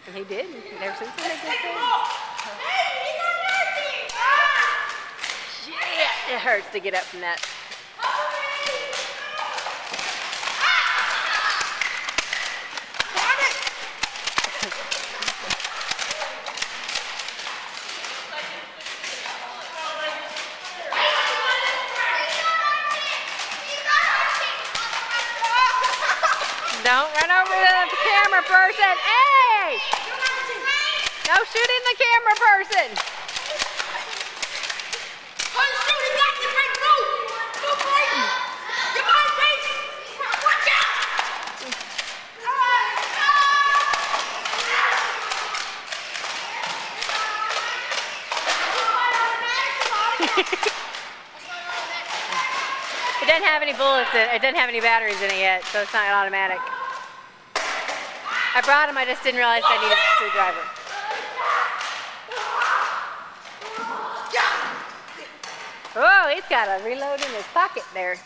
And he did. He never seen something good thing. Shit, it hurts to get up from that. Don't run over the camera person. Hey! No shooting the camera person. It doesn't have any bullets in it. It doesn't have any batteries in it yet, so it's not automatic. I brought him, I just didn't realize I needed a screwdriver. Oh, he's got a reload in his pocket there.